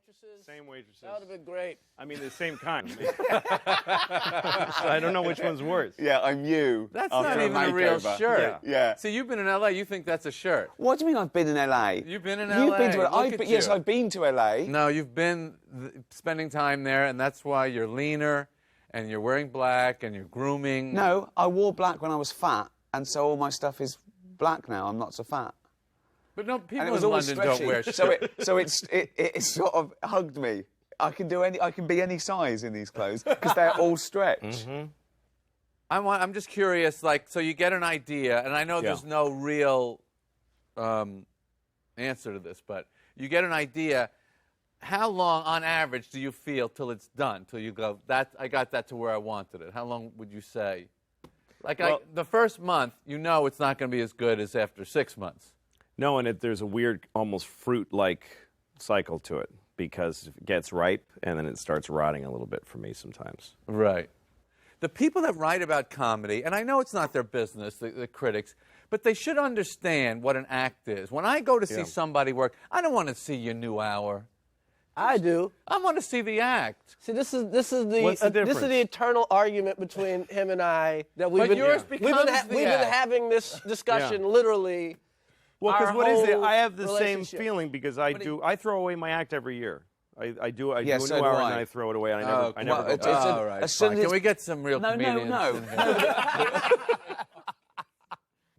waitresses? Same waitresses. That would have been great. I mean, the same kind. I don't know which one's worse. Yeah, I'm you. That's after not even a real makeover. shirt. Yeah. So you've been in L.A., you think that's a shirt. What do you mean I've been in LA? You've been in You've LA. been to Look LA. at Yes, you. I've been to LA. No, you've been spending time there, and that's why you're leaner, and you're wearing black, and you're grooming. No, I wore black when I was fat, and so all my stuff is black now. I'm not so fat. But no, And people it was in always London don't stretchy. wear shirts. So it sort of hugged me. I can be any size in these clothes because they're all stretched. Mm-hmm. I'm just curious, like, so you get an idea, and I know there's no real answer to this, but you get an idea. How long, on average, do you feel till it's done? Till you go, I got that to where I wanted it? How long would you say? Like, the first month, you know it's not going to be as good as after 6 months. No, and there's a weird, almost fruit-like cycle to it because it gets ripe and then it starts rotting a little bit for me sometimes. Right. The people that write about comedy, and I know it's not their business, the critics, but they should understand what an act is. When I go to see somebody work, I don't want to see your new hour. I do. I want to see the act. See, this is What's the this is the eternal argument between him and I that we've been having this discussion literally. Well, because what is it? I have the same relationship. feeling because I throw away my act every year. I do a Yeah, new so do hour I. and then I throw it away. And I never go back. All right, fine. Can we get some real comedians? No. in here?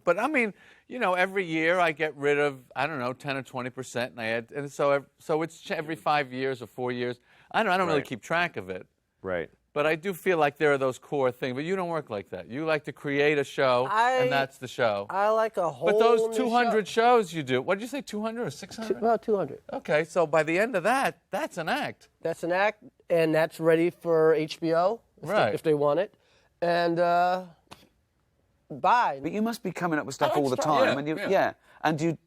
But I mean, you know, every year I get rid of, I don't know, 10 or 20%, and I add, and so it's every 5 years or 4 years. I don't really keep track of it. Right. But I do feel like there are those core things. But you don't work like that. You like to create a show, and that's the show. I like a whole. But those new 200 shows you do, what did you say, 200 or 600? About 200. Okay, so by the end of that, that's an act. That's an act, and that's ready for HBO if they want it. And bye. But you must be coming up with stuff I like all the stuff. time. Yeah, And yeah.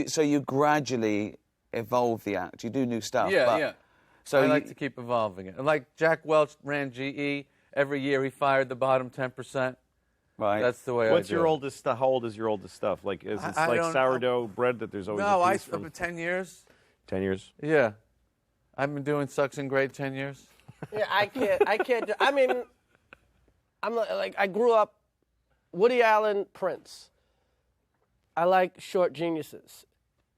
And so you gradually evolve the act. You do new stuff. Yeah, but, yeah. So I like to keep evolving it. And like Jack Welch ran GE. Every year he fired the bottom 10%. Right. That's the way What's I do your it. oldest stuff? How old is your oldest stuff? Like, is it I like don't- sourdough bread that there's always No, a I piece from? spent 10 years. 10 years? Yeah. I've been doing Sucks in Grade 10 years. Yeah, I can't. I mean, I'm like I grew up Woody Allen, Prince. I like short geniuses.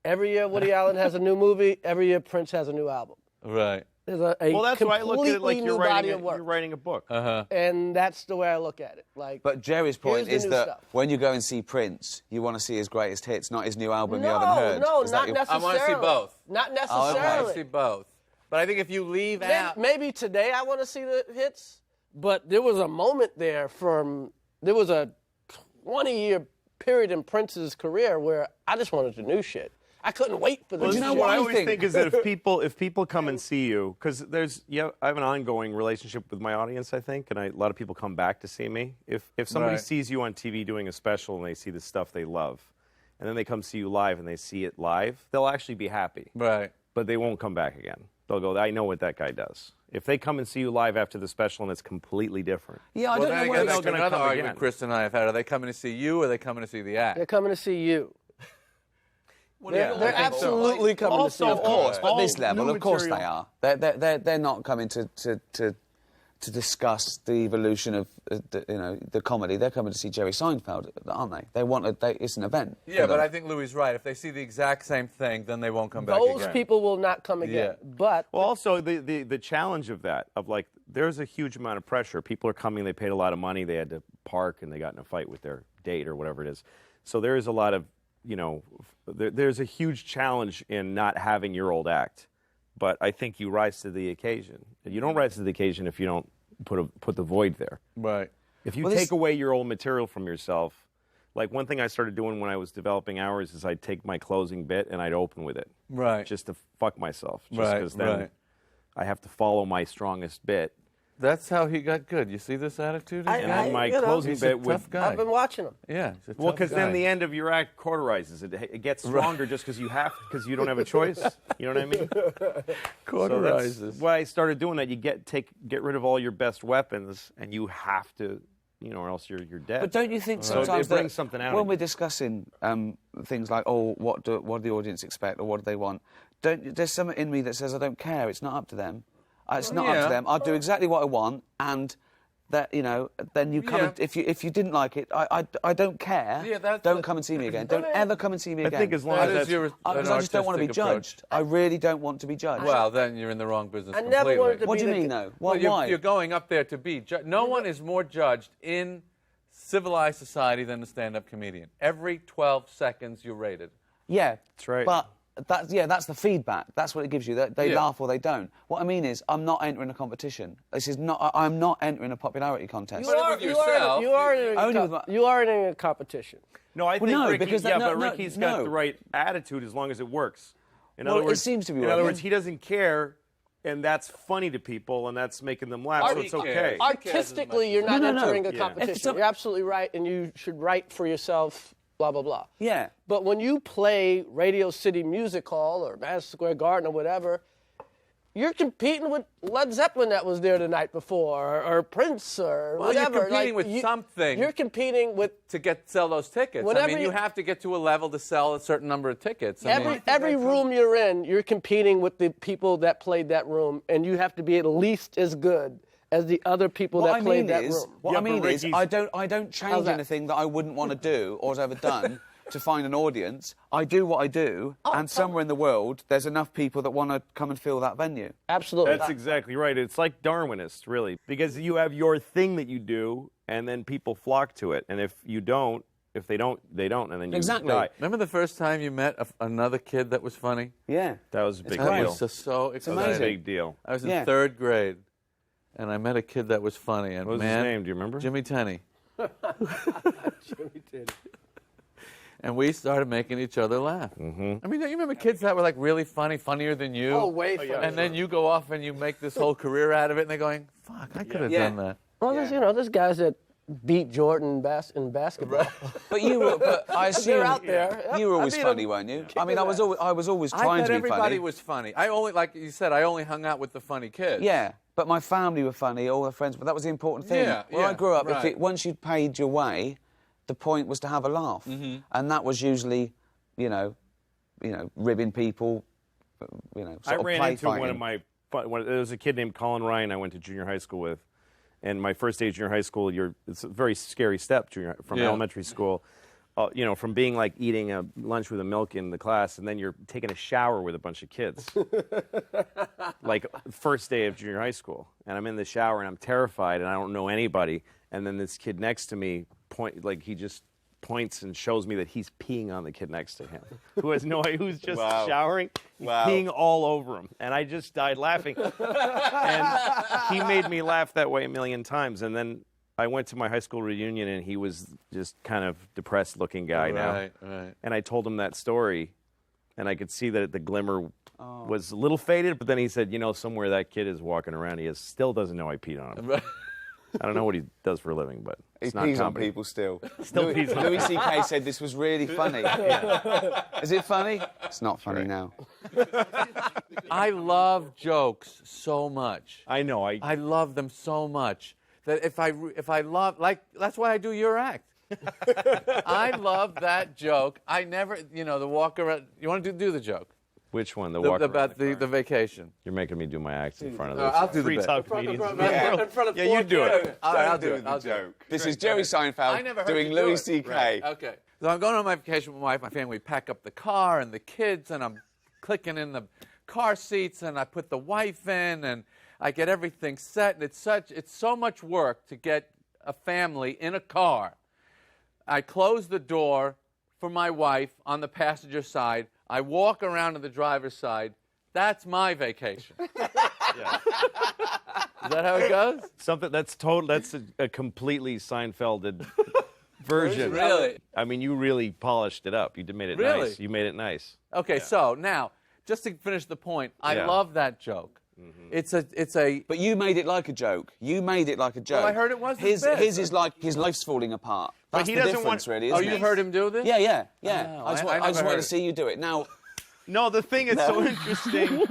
Every year Woody Allen has a new movie. Every year Prince has a new album. Right. There's a Well, that's why I look at it like completely you're new body of work. writing a book. And that's the way I look at it. Like, But Jerry's point here's is the new that stuff. when you go and see Prince, you want to see his greatest hits, not his new album you haven't No, heard. no, Is that not your- necessarily. I want to see both. Not I want necessarily. to see both. But I think if you leave out... Maybe today I want to see the hits, but there was a moment there there was a 20-year period in Prince's career where I just wanted the new shit. I couldn't wait for the Well, new you know shit. what I always think is that if people come and see you, because I have an ongoing relationship with my audience, I think, and a lot of people come back to see me. If somebody Right. sees you on TV doing a special and they see the stuff they love, and then they come see you live and they see it live, they'll actually be happy. Right. But they won't come back again. They'll go, I know what that guy does. If they come and see you live after the special and it's completely different. Yeah, I Well, don't then know I where guess it's that's gonna another come argument again. Chris and I have had. Are they coming to see you or are they coming to see the act? They're coming to see you. Yeah, They're I think so. absolutely coming to see you. Of course, but all this level, new of course they material. are. They're not coming to discuss the evolution of the comedy. They're coming to see Jerry Seinfeld, aren't they? It's an event. Yeah, for but them. I think Louis right. If they see the exact same thing, then they won't come back Those again. people will not come again. Yeah. But Well, also the challenge of that, of like, there's a huge amount of pressure. People are coming, they paid a lot of money, they had to park, and they got in a fight with their date or whatever it is. So there is a lot of, there's a huge challenge in not having your old act. But I think you rise to the occasion. You don't rise to the occasion if you don't put the void there. Right. If you Well, take away your old material from yourself, like one thing I started doing when I was developing hours is I'd take my closing bit and I'd open with it. Right. Just to fuck myself. Just Right, because then right. I have to follow my strongest bit. That's how he got good. You see this attitude? I- And then my you know, closing he's a bit tough with... guy. I've been watching them. Yeah. He's a Well, tough because then guy. the end of your act cauterizes it. It gets stronger just because because you don't have a choice. You know what I mean? Cauterizes. So that's why I started doing that. You get rid of all your best weapons, and you have to, or else you're dead. But don't you think So sometimes it brings something out when of we're you. discussing things like, what do the audience expect or what do they want? there's something in me that says I don't care. It's not up to them. It's not up yeah. to them. I'll do exactly what I want, and that then you come. Yeah. And, if you didn't like it, I don't care. Yeah, don't come and see me again. Don't ever come and see me I again. think as long That as is that's your Because I just don't want to be artistic approach. judged. I really don't want to be judged. Well, then you're in the wrong business I completely. never wanted to What be do you the mean, kid- though? Well, Why? you're going up there to be judged. No one is more judged in civilized society than a stand-up comedian. Every 12 seconds you're rated. Yeah, That's right. But that's the feedback. That's what it gives you. They Yeah. laugh or they don't. What I mean is, I'm not entering a competition. This is not. I'm not entering a popularity contest. But with yourself, you are in Only a, with my- you are in a competition. No, I think no, Ricky, because yeah, that- no, but no, Ricky's got no. the right attitude as long as it works. In Well, other it words, seems to be In other working. words, he doesn't care, and that's funny to people, and that's making them laugh, so He it's cares. okay. Artistically, you're not No, no, no. entering a Yeah. competition. If some- You're absolutely right, and you should write for yourself, blah, blah, blah. Yeah. But when you play Radio City Music Hall or Madison Square Garden or whatever, you're competing with Led Zeppelin that was there the night before, or Prince, or Well, you're whatever. competing with something. You're competing with to sell those tickets. Whenever I mean, you you- have to get to a level to sell a certain number of tickets. I mean, every room you're in. You're competing with the people that played that room, and you have to be at least as good as the other people What that I played mean that is, room. what Yeah, I mean but is, Ricky's- I don't How's change that? anything that I wouldn't want to do or has ever done to find an audience. I do what I do, and somewhere in the world, there's enough people that want to come and fill that venue. Absolutely. That's exactly right. It's like Darwinist, really, because you have your thing that you do, and then people flock to it. And if you don't, if they don't, they don't, and then you Exactly. die. remember the first time you met another kid that was funny? Yeah. That was a big great. deal. That was so exciting. That was a amazing. big deal. I was in Yeah. 3rd grade, and I met a kid that was funny. And What was man, his name? Do you remember? Jimmy Tenney. Jimmy did. And we started making each other laugh. Mm-hmm. I mean, don't you remember kids that were like really funny, funnier than you? Oh, way funnier. And then you go off and you make this whole career out of it, and they're going, "Fuck, I could have Yeah. done that." Well, there's guys that beat Jordan in basketball. But you were, but I assume They're out there. You were always I beat funny, 'em. weren't you? I mean, I was always I trying thought to be everybody funny. was funny. I only, like you said, I only hung out with the funny kids. Yeah, but my family were funny, all the friends, but that was the important thing. Yeah, Where I yeah, grew up, right. once you'd paid your way, the point was to have a laugh. Mm-hmm. And that was usually, ribbing people, I sort of ran play into fighting. one of my. There was a kid named Colin Ryan I went to junior high school with, and my first day of junior high school, it's a very scary step from Yeah. elementary school. From being like eating a lunch with a milk in the class, and then you're taking a shower with a bunch of kids. Like first day of junior high school, and I'm in the shower and I'm terrified and I don't know anybody. And then this kid next to me he just points and shows me that he's peeing on the kid next to him, who has no idea, who's just Wow. showering, he's peeing all over him, and I just died laughing. And he made me laugh that way a million times, and then I went to my high school reunion, and he was just kind of depressed-looking guy now. Right. And I told him that story, and I could see that the glimmer Oh. was a little faded, but then he said, somewhere that kid is walking around, still doesn't know I peed on him. I don't know what he does for a living, but it's He not pees on comedy. people still. Still pees on Louis C.K. said this was really funny. Is it funny? It's not funny now. I love jokes so much. I know. I love them so much that if I love, like, that's why I do your act. I love that joke. I never, the walk around. You want to do the joke? Which one? The walk About the vacation. You're making me do my act in front of I'll those do the free bit. talk comedians. In front of Yeah, four you do it. kids. All right, I'll do it. I'll do it. This is Jerry I Seinfeld never heard doing you do Louis it. C.K. Right, okay. So I'm going on my vacation with my wife, my family. We pack up the car and the kids, and I'm clicking in the car seats, and I put the wife in, and I get everything set. And it's so much work to get a family in a car. I close the door for my wife on the passenger side. I walk around to the driver's side. That's my vacation. Is that how it goes? Something that's total. That's a completely Seinfelded version. Really? I mean, you really polished it up. You made it Really? nice. You made it nice. Okay, so now, just to finish the point, I Yeah. love that joke. It's a. But you made it like a joke. You made it like a joke. I heard it was his. a bit. His is like his life's falling apart. That's he the doesn't difference, want- really. Oh, Isn't you've it? heard him do this? Yeah. Oh, I just I wanted never to heard it. see you do it. Now, No, the thing is so interesting.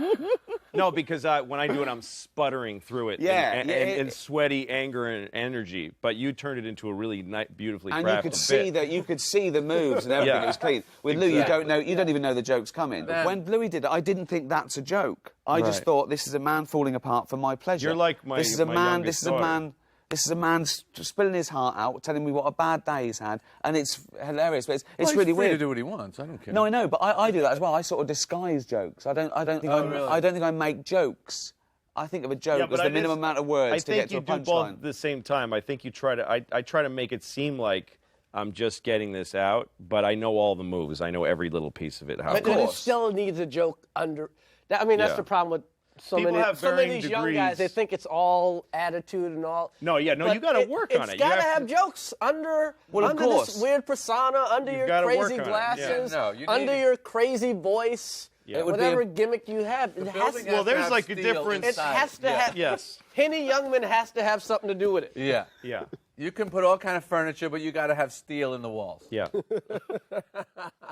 No, because when I do it, I'm sputtering through it. Yeah, and sweaty anger and energy. But you turned it into a really beautifully crafted And you could see bit. that. You could see the moves and everything. Yeah. It was clean. With Lou, you don't know. You don't even know the joke's coming. Then- When Louis did it, I didn't think that's a joke. I just Right. thought this is a man falling apart for my pleasure. You're like my- This is a my man. youngest This is a daughter. man. This is a man spilling his heart out, telling me what a bad day he's had, and it's hilarious. But it's Well, he's really free weird. to do what he wants. I don't care. No, I know, but I do that as well. I sort of disguise jokes. I don't think really? I don't think I make jokes. I think of a joke as the minimum amount of words to get to a I think you do both punchline. at the same time. I think you try to. I try to make it seem like I'm just getting this out, but I know all the moves. I know every little piece of it. How But it then it works. still needs a joke under. I mean, that's Yeah. the problem with so People many. have So many of varying these young guys, they degrees. think it's all attitude and all. No, yeah, no, But you got to work on it. It's You got to have have jokes under Well, of under course. this weird persona, under your gotta work crazy on it, yeah. glasses, No, you under need- your crazy voice, It would be whatever a- gimmick you have. It has building to. has Well, to there's have like a steel difference- It inside. has to Yeah. have. Yes. Henny Youngman has to have something to do with it. Yeah. Yeah. You can put all kind of furniture, but you got to have steel in the walls. Yeah.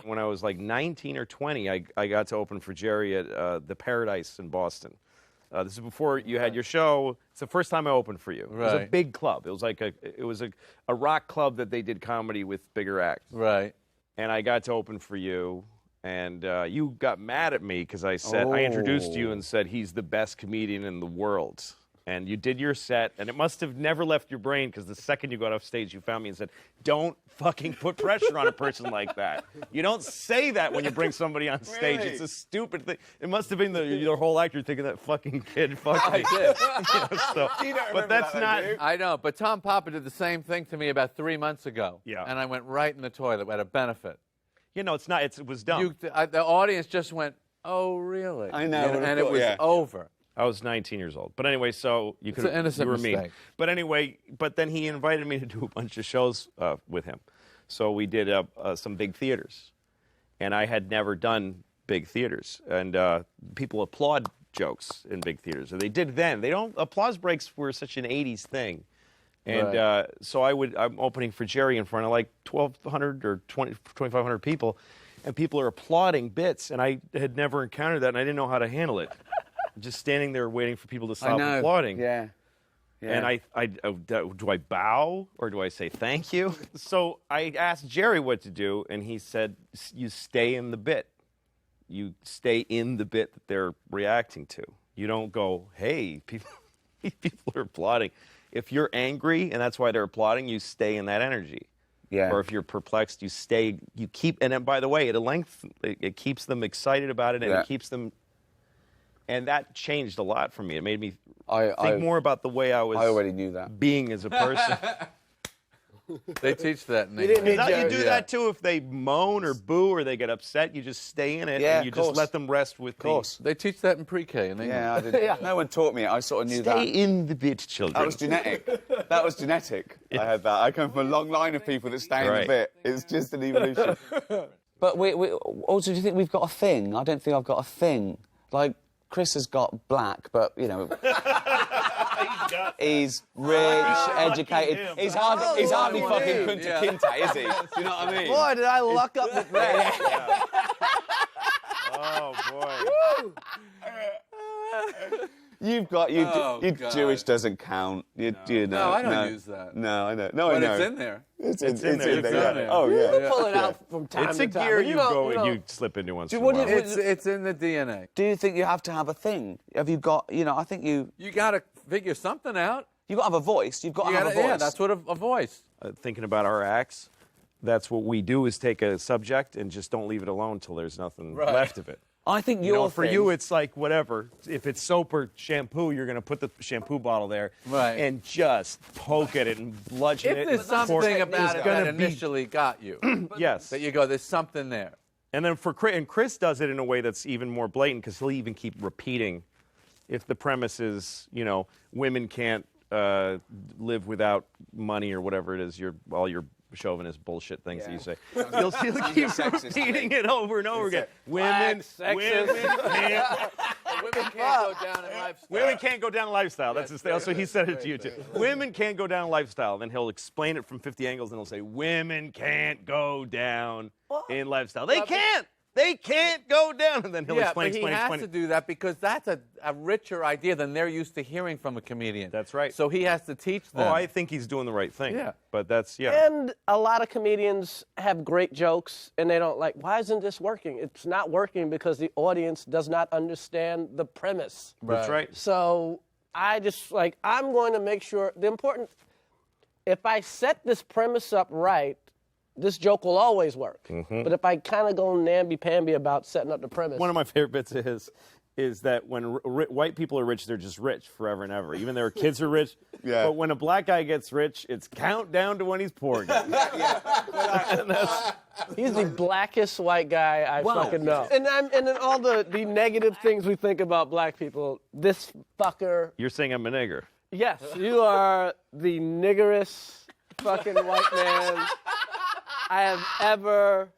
When I was like 19 or 20, I got to open for Jerry at the Paradise in Boston. This is before you had your show. It's the first time I opened for you. It was a Right. big club. It was like a rock club that they did comedy with bigger acts. Right. And I got to open for you. And you got mad at me because I introduced you and said he's the best comedian in the world. And you did your set, and it must have never left your brain because the second you got off stage, you found me and said, "Don't fucking put pressure on a person like that. You don't say that when you bring somebody on stage. Really? It's a stupid thing." It must have been your whole actor thinking that fucking kid fucked me. I did. So, but that's not. I know, but Tom Papa did the same thing to me about 3 months ago. Yeah. And I went right in the toilet at a benefit. You know, it's not. It was dumb. The audience just went, "Oh, really?" I know, I would've and it thought, was yeah. over. I was 19 years old. But anyway, so you could an innocent you were mean. mistake. But anyway, but then he invited me to do a bunch of shows with him. So we did some big theaters. And I had never done big theaters. And people applaud jokes in big theaters. And they did then. Applause breaks were such an 80s thing. And Right. so I'm opening for Jerry in front of like 1,200 or 2,500 people. And people are applauding bits. And I had never encountered that, and I didn't know how to handle it. Just standing there waiting for people to stop applauding. Yeah. And do I bow or do I say thank you? So I asked Jerry what to do, and he said, "You stay in the bit. You stay in the bit that they're reacting to. You don't go, hey, people are applauding. If you're angry and that's why they're applauding, you stay in that energy. Yeah. Or if you're perplexed, you keep. And then, by the way, it keeps them excited about it, and Yeah. it keeps them. And that changed a lot for me. It made me I think more about the way I was I already knew that. being as a person. They teach that. In You didn't England. need You Jerry. do that too if they moan or boo or they get upset. You just stay in it Yeah, and you of just course. let them rest with Of course. They teach that in pre-K in England. Yeah, I did. No one taught me it. I sort of knew Stay that. in the bit, children. That was genetic. That was genetic. I had that. I come from a long line of people that stay in Right. the bit. It's just an evolution. But we also, do you think we've got a thing? I don't think I've got a thing. Like, Chris has got black, but, you know... He's rich, educated. him. He's hardly Oh, fucking yeah. Kunta Kinte, is he? Do you know what I mean? Boy, did I luck up with that. Oh, boy. You've got you. Oh, you God. Jewish doesn't count. You know. No, I don't use that. No, I know. No, I But know. it's in there. It's in there. It's It's in in there. there. Oh yeah. We'll pull it out from time It's to a time. gear But you know- go you and know, you slip into once in a what do while. you- It's in the DNA. Do you think you have to have a thing? Have you got? You know, I think you got to figure something out. got to have a voice. You've got to You have a gotta, voice. yeah, that's what a voice. Thinking about our acts, that's what we do is take a subject and just don't leave it alone till there's nothing Right. left of it. I think You your know, for thing- you, it's like whatever. If it's soap or shampoo, you're going to put the shampoo bottle there Right. and just poke at it and bludgeon it. If there's and pour- something about It's it gonna that be- initially got you, Yes. that you go, there's something there. And then Chris does it in a way that's even more blatant because he'll even keep repeating. If the premise is, you know, women can't live without money or whatever it is, all your chauvinist bullshit things that you say, he'll keep sexist repeating it over and over again. Women, sexist. Women can't go down in lifestyle. Women can't go down a lifestyle. That's his thing. So he said it to you too. Women can't go down a lifestyle. Then he'll explain it from 50 angles and he'll say, women can't go down in lifestyle. They can't. They can't go down. And then he'll Yeah, explain, but he explain, has explain. to do that because that's a richer idea than they're used to hearing from a comedian. That's right. So he has to teach them. Oh, I think he's doing the right thing. Yeah. But that's, yeah. And a lot of comedians have great jokes, and they don't like, why isn't this working? It's not working because the audience does not understand the premise. That's right. So I just, I'm going to make sure, if I set this premise up right, this joke will always work. Mm-hmm. But if I kind of go namby-pamby about setting up the premise. One of my favorite bits of his is that when white people are rich, they're just rich forever and ever. Even their kids are rich. Yeah. But when a black guy gets rich, it's countdown to when he's poor again. He's the blackest white guy I Wow. fucking know. And then all the negative things we think about black people, this fucker. You're saying I'm a nigger. Yes, you are the niggerest fucking white man I have ever.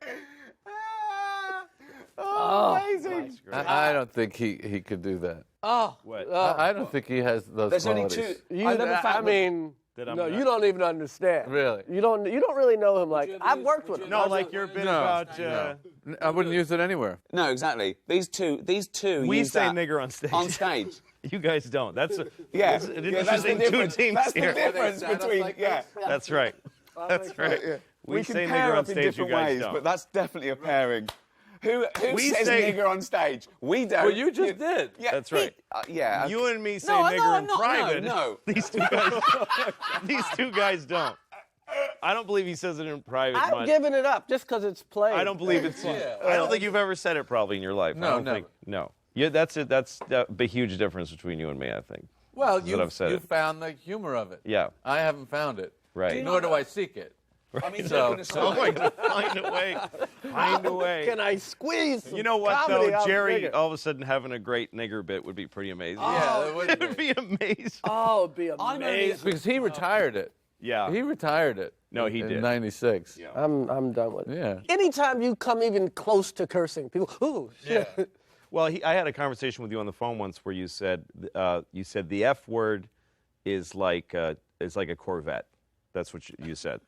Amazing. I don't think he could do that. Oh, What? I don't think he has those There's only qualities. two. you, I never I found mean, That I'm no, not- you don't even understand. Really? You don't really know him like I've worked with him. No, like your bit No, about... I wouldn't use it anywhere. No, exactly. These two. We use say that nigger on stage. On stage. You guys don't. That's an That's interesting the two difference. teams That's here. the difference between. Yeah. That's right. That's right. We say can pair nigger on up in stage, you different guys ways, don't. but that's definitely a pairing. Who We says say- nigger on stage? We don't. Well, you just did. Yeah, That's right. yeah. You and me say No, nigger no, in I'm not. private. No. These two guys don't. I don't believe he says it in private I'm much. giving it up just because it's played. I don't believe it's. I don't think you've ever said it probably in your life. No, I don't never. think. No. Yeah, that's it. That's the huge difference between you and me, I think. Well, Is that I've said you it. found the humor of it. Yeah. I haven't found it. Right. Nor do I seek it. I mean, So- joking Oh my aside, God, find a way. Find a way. Can I squeeze? Some You know what, comedy though? out of Jerry, nigger? all of a sudden having a great nigger bit would be pretty amazing. Yeah, that would It be. would be amazing. Oh, it'd be I'm only- amazing. Because he retired it. Yeah. He retired it. No, he in did. '96. Yeah. I'm done with it. Yeah. Anytime you come even close to cursing, people, ooh, shit. Well, I had a conversation with you on the phone once where you said the F word is like a Corvette. That's what you said.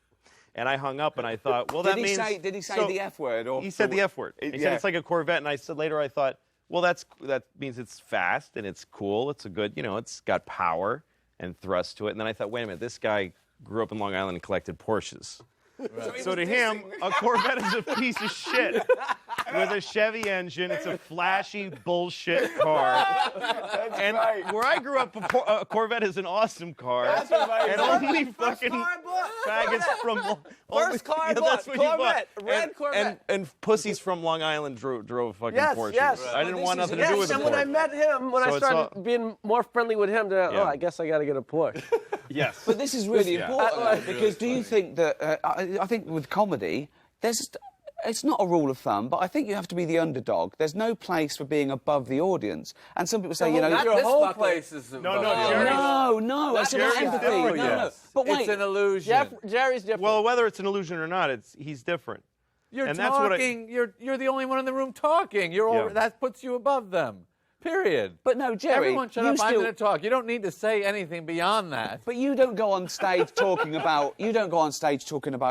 And I hung up and I thought, well, that Did he means. say? Did he say so- the F word? Or He said the F word. He Yeah. said it's like a Corvette, and I said later, I thought, well, that means it's fast and it's cool. It's a good, it's got power and thrust to it. And then I thought, wait a minute, this guy grew up in Long Island and collected Porsches. So to him, a Corvette is a piece of shit with a Chevy engine. It's a flashy bullshit car. And where I grew up, a Corvette is an awesome car. And only fucking faggots from First car I that's bought, what you bought. Corvette, red And- Corvette. And pussies from Long Island drove fucking Yes, Porsches. yes. I didn't Well, want this is- nothing to do Yes, with the and when I Porsche. met him, when So I it's started being more friendly with him, then, Yeah. I guess I got to get a Porsche. Yes. But this is really Yeah. important though, because do you think that I think with comedy, it's not a rule of thumb, but I think you have to be the underdog. There's no place for being above the audience. And some people say, not Your this whole fucker. place is no, above Jerry. you. no, it's about Jerry's empathy. different, No, yes. But wait, It's an illusion. Jerry's different. Well, whether it's an illusion or not, he's different. You're and that's what I- talking. You're the only one in the room talking. Yeah. That puts you above them. Period. but no, Jerry, Everyone shut you up. I'm still- going to talk. You don't need to say anything beyond that. But you don't go on stage talking about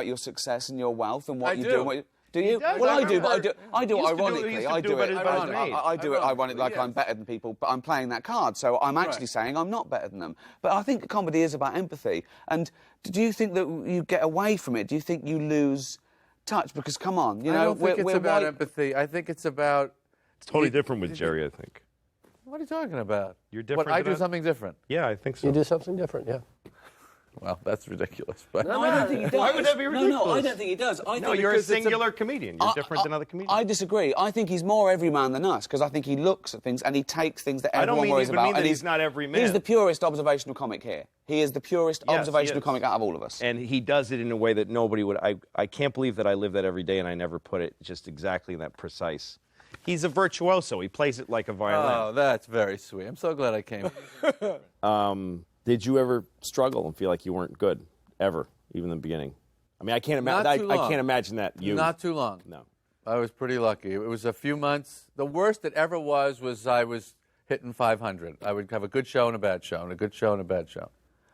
your success and your wealth and what I you do. do. Do you? does. Well, I I do, but remember- I do He it used to do it- he ironically. used to I do do it it. better than me. I do it ironically, like yes. I'm better than people, but I'm playing that card. So I'm actually saying I'm not better than them. But I think comedy is about empathy. And do you think that you get away from it? Do you think you lose touch? Because come on, I don't think it's we're about white- empathy. I think it's about. It's totally different with Jerry, I think. What are you talking about? You're different What, I than do something different. Yeah, I think so. you do something different, yeah. Well, that's ridiculous. But No, I don't think he does. Why would that be No, I ridiculous? don't think he does. I No, think you're a because it's singular comedian. You're different than other comedians. I disagree. I think he's more everyman than us because I think he looks at things and he takes things that I don't everyone mean worries even about. mean that and he's not every man. He's the purest observational comic here. He is the purest Yes, he observational is. comic out of all of us. And he does it in a way that nobody would. I can't believe that I live that every day and I never put it just exactly that precise. He's a virtuoso. He plays it like a violin. oh, that's very sweet. I'm so glad I came. Did you ever struggle and feel like you weren't good ever, even in the beginning? I mean, I can't Not imagine. too I long. can't imagine that you. Not too long. No. I was pretty lucky. It was a few months. The worst it ever was I was hitting 500. I would have a good show and a bad show, and a good show and a bad show.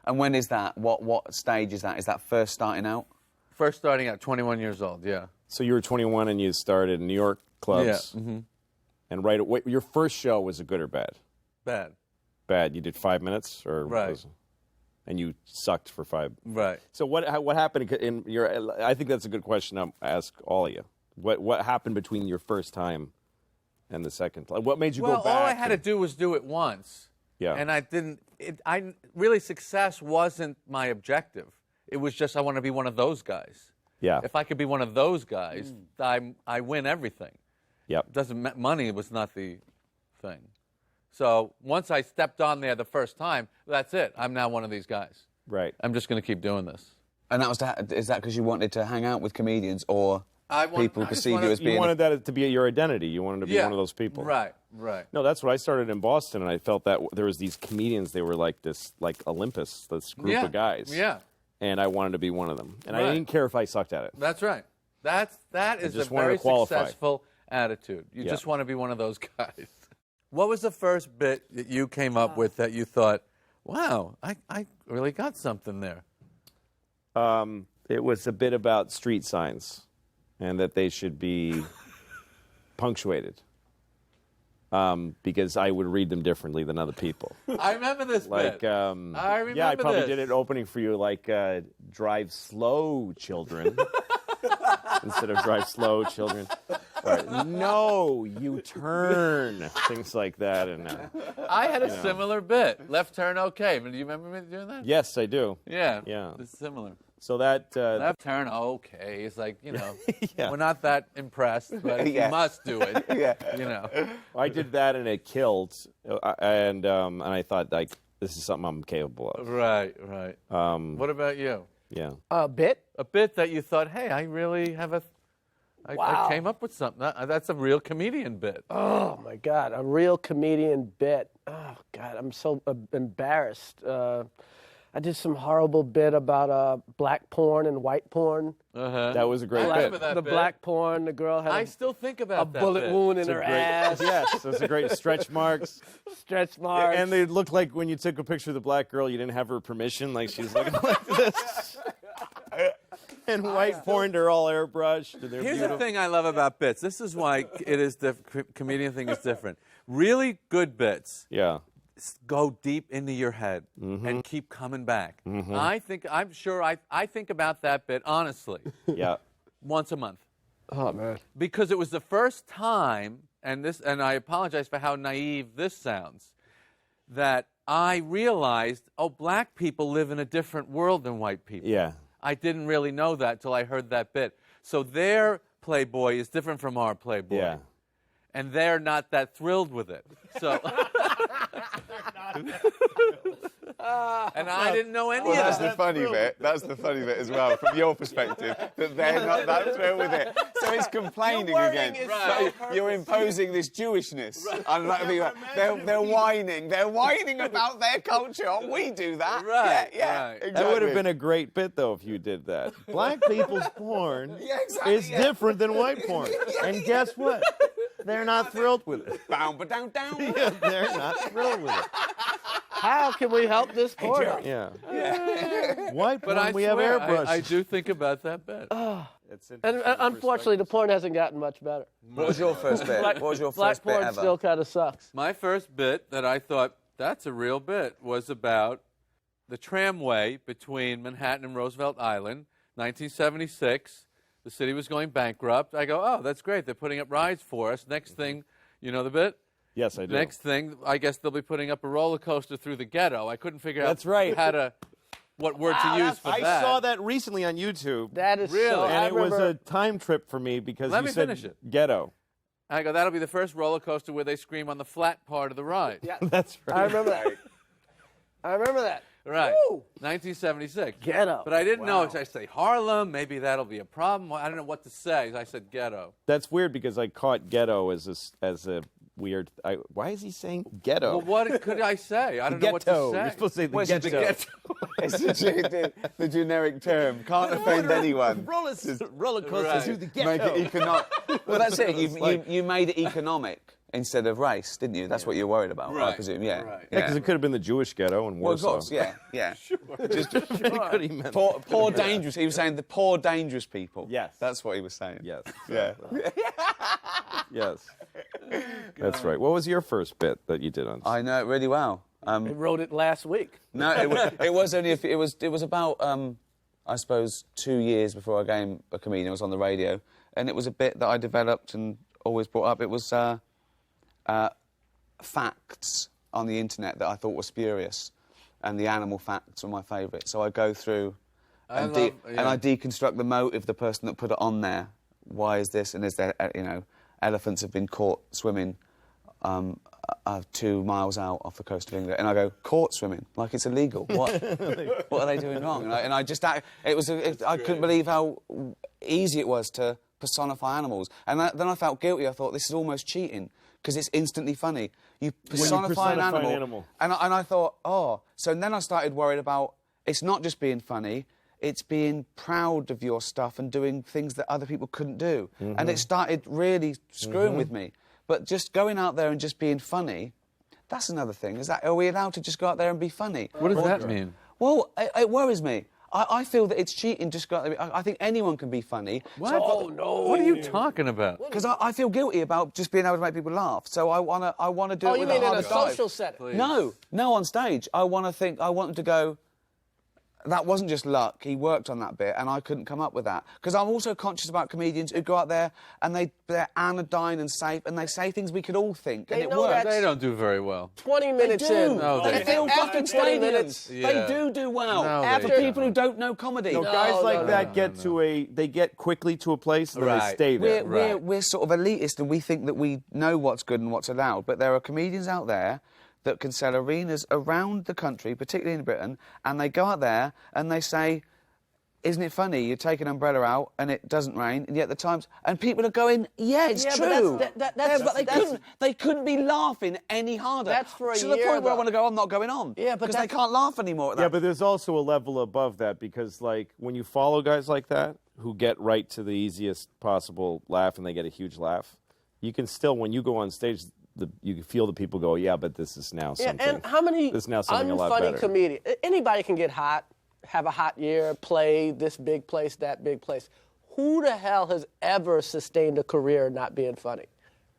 And when is that? What stage is that? Is that first starting out? First starting at 21 years old, yeah. So you were 21 and you started in New York clubs. Yeah. Mm-hmm. And right away, your first show was a good or bad? Bad. Bad. You did 5 minutes, or Right. and you sucked for 5. Right. So what happened in your? I think that's a good question to ask all of you. What happened between your first time and the second time? What made you go back? Well, all I had to do was do it once. Yeah. And I didn't. Really, success wasn't my objective. It was just I want to be one of those guys. Yeah. If I could be one of those guys, I win everything. Yep. Money was not the thing. So once I stepped on there the first time, that's it. I'm now one of these guys. Right. I'm just going to keep doing this. And that was is that because you wanted to hang out with comedians, or people perceive you as being? You wanted that to be your identity. You wanted to be one of those people. Right. Right. No, that's what I started in Boston, and I felt that there was these comedians. They were like this, like Olympus, this group of guys. Yeah. And I wanted to be one of them, and I Right. didn't care if I sucked at it. That's right. That is a just wanted very to qualify. successful attitude. You Yeah. just want to be one of those guys. What was the first bit that you came up with that you thought, wow, I really got something there? It was a bit about street signs, and that they should be punctuated, because I would read them differently than other people. I remember this Like, bit. I remember yeah, I probably this. did it opening for you, like drive slow, children, instead of drive slow, children. Or, no, you turn, things like that. And I had a similar bit. Left turn, okay. But do you remember me doing that? yes, I do. Yeah. Yeah. It's similar. So that Left turn, okay. It's like, Yeah. we're not that impressed, but if Yeah. you must do it. Yeah. I did that and it killed, and I thought, like, this is something I'm capable of. Right, right. What about you? Yeah. Bit? A bit that you thought, hey, I really have I Wow. came up with something. That's a real comedian bit. Oh my God, a real comedian bit. Oh God, I'm so embarrassed. I did some horrible bit about black porn and white porn. That was a great I bit. remember that The bit. black porn, the girl had I a still think about that bullet bit. wound in It's a her great- ass, Yes, those are great stretch marks. stretch marks. And they looked like when you took a picture of the black girl, you didn't have her permission, like she's looking like this. And white porn, they're all airbrushed. And they're Here's beautiful. the thing I love about bits. This is why it is the comedian thing is different. Really good bits Yeah. go deep into your head Mm-hmm. and keep coming back. I'm sure I think about that bit honestly Yeah. once a month. Oh man. Because it was the first time, and I apologize for how naive this sounds, that I realized, black people live in a different world than white people. Yeah. I didn't really know that till I heard that bit. So their Playboy is different from our Playboy. Yeah. And they're not that thrilled with it. So and I didn't know any Well, of that's that. the funny bit. That's the funny bit as well, from your perspective, that they're not that thrilled with it. So it's complaining again. Right. So you're imposing this Jewishness. They're whining. They're whining about their culture. We do that. Right, Yeah. right. Exactly. That would have been a great bit, though, if you did that. Black people's porn Yeah, exactly, is yeah. different than white porn. And guess what? They're not thrilled with it. Bow, ba, down, down. Yeah, they're not thrilled with it. How can we help this porn? Yeah. White porn, But I we have swear, airbrushes. I do think about that bit. And unfortunately, the porn hasn't gotten much better. What was your first bit? What was your Black first bit porn ever? still kind of sucks. My first bit that I thought, that's a real bit, was about the tramway between Manhattan and Roosevelt Island, 1976. The city was going bankrupt. I go, oh, that's great. They're putting up rides for us. Next thing, you know the bit? Yes, I do. Next thing, I guess they'll be putting up a roller coaster through the ghetto. I couldn't figure That's out right. what word to use for I that. saw that recently on YouTube. That is Really? so. And I it was remember, a time trip for me because Let you me said finish it. ghetto. I go, that'll be the first roller coaster where they scream on the flat part of the ride. Yeah. That's right. I remember that. I remember that. Right. Woo! 1976. Ghetto. But I didn't know. I say Harlem, maybe that'll be a problem. I don't know what to say. I said ghetto. That's weird because I caught ghetto as a weird. Why is he saying ghetto? Well, what could I say? I don't know what to Ghetto. say. You're supposed to say the Where's the ghetto. It's the generic term. Can't offend anyone. Roller coasters Right. through the Make ghetto. it economic. Well, that's it. You made it economic. instead of race, didn't you? That's what you're worried about, I presume. Yeah. Right. Yeah, because it could have been the Jewish ghetto in Well, of Warsaw. course, yeah. Just could he meant Poor dangerous. He was saying the poor dangerous people. Yes. That's what he was saying. Yes. Yeah. Yes. That's right. What was your first bit that you did on? I know it really well. I wrote it last week. No, it was only it was about I suppose 2 years before I became a comedian. I was on the radio, and it was a bit that I developed and always brought up. It was facts on the internet that I thought were spurious, and the animal facts were my favourite. So I go through and I deconstruct the motive, the person that put it on there. Why is this? And is there, elephants have been caught swimming 2 miles out off the coast of England, and I go, caught swimming, like it's illegal. What? What are they doing wrong? And I just, I couldn't believe how easy it was to personify animals. And then I felt guilty. I thought, this is almost cheating, because it's instantly funny. You personify an animal. And I thought, oh. So then I started worried about, it's not just being funny, it's being proud of your stuff and doing things that other people couldn't do. And it started really screwing with me. But just going out there and just being funny, that's another thing. Are we allowed to just go out there and be funny? What does that mean? Well, it worries me. I feel that it's cheating just go out there. I think anyone can be funny. What? So no. What are you talking about? because I feel guilty about just being able to make people laugh. So I wanna do it Oh, you with mean a in harder a dive. social setting? No, on stage. I want them to go, that wasn't just luck, he worked on that bit, and I couldn't come up with that. Because I'm also conscious about comedians who go out there and they're anodyne and safe, and they say things we could all think, and They it know works. They don't do very well. 20 minutes They do. in. No, They they fill After fucking 20 stadiums. minutes. Yeah. They do well. No, After they people who don't know comedy. No, guys like no, that they get quickly to a place and then they Right. stay there. We're sort of elitist, and we think that we know what's good and what's allowed. But there are comedians out there that can sell arenas around the country, particularly in Britain, and they go out there and they say, isn't it funny? You take an umbrella out and it doesn't rain, and yet the Times... And people are going, yeah, it's Yeah, true. but They couldn't be laughing any harder. That's for a to the year, point where I though. want to go, I'm not going on. Yeah, but because they that's- can't laugh anymore at that. Yeah, but there's also a level above that, because like when you follow guys like that who get right to the easiest possible laugh and they get a huge laugh, you can still, when you go on stage, you can feel the people go, yeah, but this is now something. Yeah, and how many this is now something a lot unfunny better. comedians? Anybody can get hot, have a hot year, play this big place, that big place. Who the hell has ever sustained a career not being funny?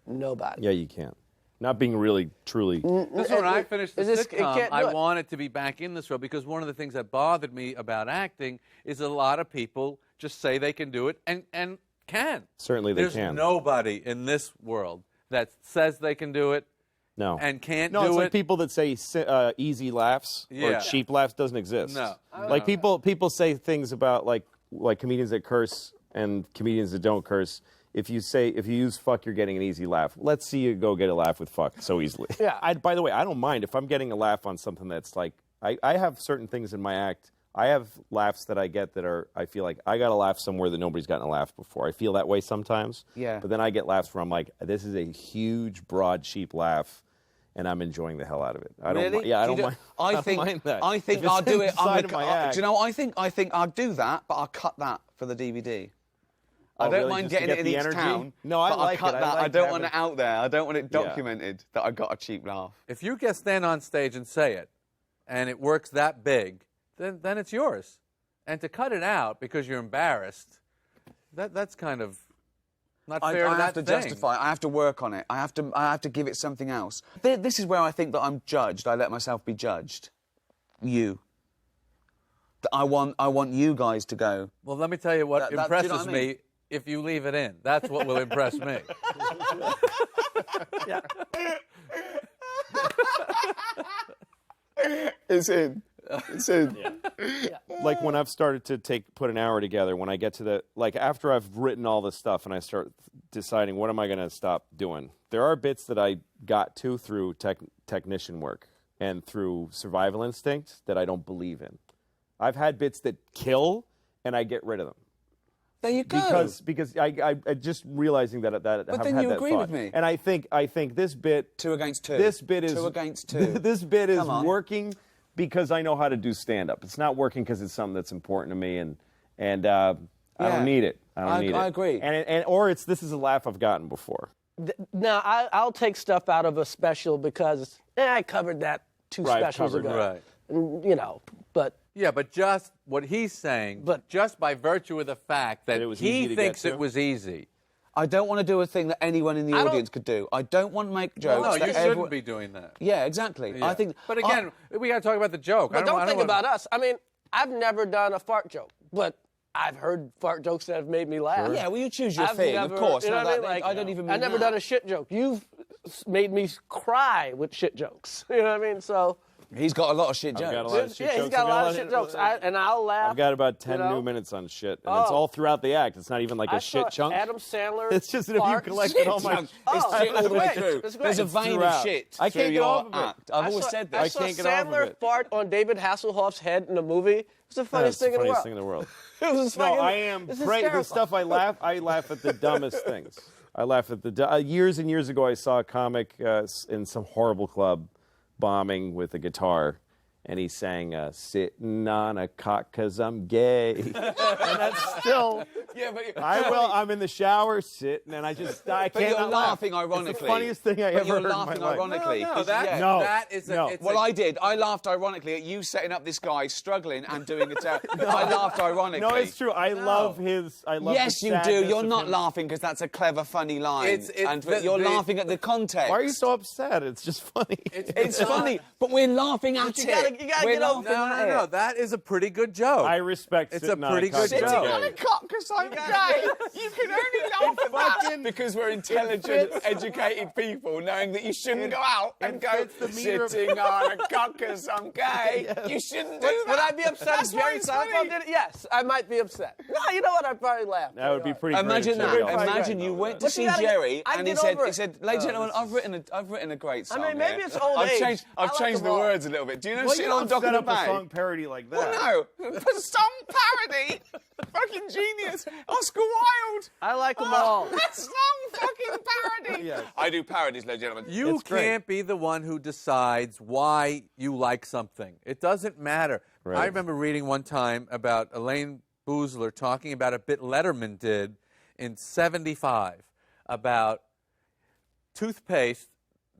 Nobody. Yeah, you can't. Not being really, truly. That's when I finished the Is this- it sitcom, can't do I it. wanted to be back in this role, because one of the things that bothered me about acting is a lot of people just say they can do it and can. Certainly they There's can. nobody in this world that says they can do it No. and can't No, do it's it. like people that say easy laughs Yeah. or cheap laughs doesn't exist. No. Like people say things about like comedians that curse and comedians that don't curse. If you use fuck, you're getting an easy laugh. Let's see you go get a laugh with fuck so easily. Yeah. By the way, I don't mind if I'm getting a laugh on something that's like, I have certain things in my act. I have laughs that I get that are, I feel like I got a laugh somewhere that nobody's gotten a laugh before. I feel that way sometimes. Yeah. But then I get laughs where I'm like, this is a huge, broad, cheap laugh, and I'm enjoying the hell out of it. I don't. Really? Yeah, I Do you don't mind. I don't think mind that. I think If it's I'll do it. inside of my act. Do you know? I think I'll do that, but I'll cut that for the DVD. I Oh, don't really? mind Just to getting get it in the each energy? town. No, I but like I'll cut it. I that. I like don't want having- it out there. I don't want it documented that I got a cheap laugh. If you can stand on stage and say it, and it works that big, then it's yours. And to cut it out because you're embarrassed, that's kind of not fair to I that have to thing. justify. I have to work on it. I have to give it something else. This is where I think that I'm judged. I let myself be judged. You. I want you guys to go. Well, let me tell you what Do you know impresses what I mean? me. If you leave it in, that's what will impress me. It's in. It's in. Like when I've started to put an hour together, when I get to after I've written all this stuff and I start deciding what am I going to stop doing, there are bits that I got to through technician work and through survival instinct that I don't believe in. I've had bits that kill and I get rid of them. There you go. Because I just realizing that But I've then had you that agree thought. with me. And I think this bit 2 against 2. This bit is 2 against 2. This bit is Come on. working because I know how to do stand up. It's not working because it's something that's important to me and I don't need it. I don't need it. I agree. Or this is a laugh I've gotten before. Now, I'll take stuff out of a special because I covered that two Right, specials covered, ago. right. And, you know, but Yeah, but just what he's saying, But- just by virtue of the fact that That it was he easy to thinks get to? it was easy. I don't want to do a thing that anyone in the I don't- audience could do. I don't want to make jokes. No, that you shouldn't everyone- be doing that. Yeah, exactly. Yeah. I think. But again, we got to talk about the joke. But don't think wanna- about us. I mean, I've never done a fart joke, but I've heard fart jokes that have made me laugh. yeah, well, you choose your I've thing, never, of course. You know No, what I that- mean? Like, I don't even. Mean I've never that. done a shit joke. You've made me cry with shit jokes. You know what I mean? So He's got a lot of shit jokes. got a lot of shit yeah, he's jokes. got a I lot of shit jokes, and I'll laugh. I've got about 10 you know? new minutes on shit, and it's Oh. all throughout the act. It's not even like a I shit saw chunk. Adam Sandler. It's just that if you farts. collected all my... It's shit all the way great. through. It's great. There's a It's vein of throughout. shit I through can't get your off of it. act. I've I always saw- said I this. saw can't get off of Sandler it. fart on David Hasselhoff's head in a movie. It was the funniest That's the thing in the funniest world. thing in the world. It was No, fucking, I am it's the hysterical. stuff I laugh at the dumbest things. I laugh at the years and years ago I saw a comic in some horrible club bombing with a guitar, and he sang "Sitting on a Cock 'Cause I'm Gay," and that's still. Yeah, but I'm in the shower sitting, and I But can't you're not laugh. laughing ironically. It's the funniest thing I But ever you're heard in my laughing life. ironically. No, 'cause- that, yeah. No. that is a, No. it's Well, a, I did. I laughed ironically at you setting up this guy struggling and doing it. I laughed ironically. No, it's true. I love his. I love. Yes, the you do. sadness You're of not him. laughing because that's a clever, funny line. It's the- you're the- laughing at the context. Why are you so upset? It's just funny. It's funny, but we're laughing at you it. gotta We're get over laughing no, at no, no. it. That is a pretty good joke. I respect. It's a sitting on pretty cock good 'cause I'm joke. gay. On a cock because I'm gay. You can only laugh at that because we're intelligent, educated people, knowing that you shouldn't go out and go fits the meter of- sitting on a cock because I'm gay. You shouldn't do that. Would I be upset That's if why Jerry it's Seinfeld funny. did it? Yes, I might be upset. No, you know what? I'd probably laugh. That would be pretty. Imagine great if that. Jerry Seinfeld Imagine did you that. went to But you see gotta- Jerry I'd and he get said, over he it. said, ladies and gentlemen, I've written a great song. mean, maybe here. it's old I've age. changed, I I've like changed them the all. words a little bit. Do you know Well, shit you on don't Doc set and the up a Bay? song parody like that. Well, no, song parody. Fucking genius. Oscar Wilde. I like them all. Song fucking parody. Yes. I do parodies, ladies and gentlemen. You It's great. can't be the one who decides why you like something. It doesn't matter. Right. I remember reading one time about Elaine Boozler talking about a bit Letterman did in '75 about toothpaste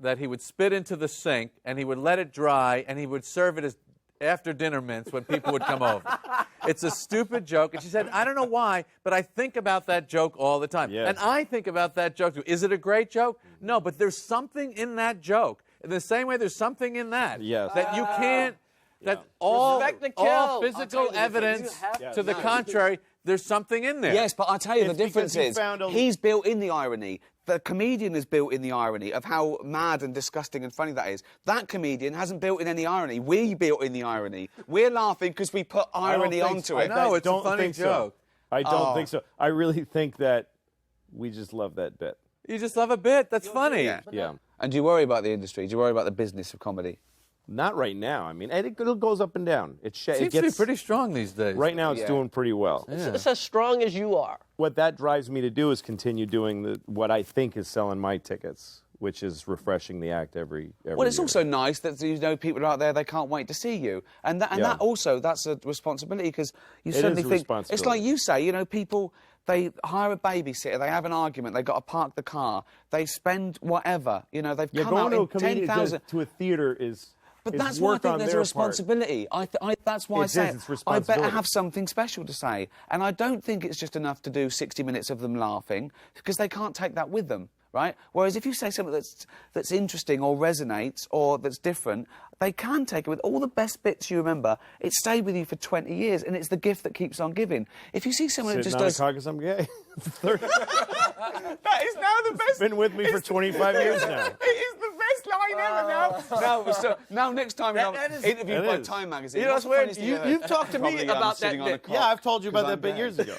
that he would spit into the sink and he would let it dry and he would serve it as after dinner mints when people would come over. It's a stupid joke. And she said, I don't know why, but I think about that joke all the time. Yes. And I think about that joke too. Is it a great joke? No, but there's something in that joke. In the same way there's something in that. Yes. That you can't, that all, Respect the all kill. I'll tell physical you the evidence difference. You have to the contrary, there's something in there. Yes, but I tell you, It's the difference because he is found a- he's built in the irony. The comedian has built in the irony of how mad and disgusting and funny that is. That comedian hasn't built in any irony. We built in the irony. We're laughing because we put I don't irony think onto so. it. No, it's a don't funny think so. joke. I don't Oh. think so. I really think that we just love that bit. You just love a bit. That's funny. Yeah. Yeah. And do you worry about the industry? Do you worry about the business of comedy? Not right now. I mean, it goes up and down. It Seems gets to be pretty strong these days. Right now, it's Yeah. doing pretty well. It's as strong as you are. What that drives me to do is continue doing what I think is selling my tickets, which is refreshing the act every Well, it's year. also nice that people out there, they can't wait to see you. And that, Yeah. that's a responsibility because you It suddenly is a think... It's like responsibility. you say, people, they hire a babysitter, they have an argument, they've got to park the car, they spend whatever, they've Yeah, come going out to a in comedian 10,000... to a theater is. But is that's why I work think on there's a their responsibility. That's why I It say is, it's I better responsibility. have something special to say. And I don't think it's just enough to do 60 minutes of them laughing, because they can't take that with them, right? Whereas if you say something that's interesting or resonates or that's different, they can take it with all the best bits you remember. It stayed with you for 20 years, and it's the gift that keeps on giving. If you see someone who Sitting just on a does... caucus, I'm gay. That is now the best... Been with me for 25 years now. It is the best line ever now. Now, next time That I'm is- interviewed That by is. Time magazine, You know what's what's the weird? funniest thing you ever You've heard? talked to me Probably, about that sitting on a bit. cot. Yeah, I've told you about 'Cause that I'm bit gay. years ago.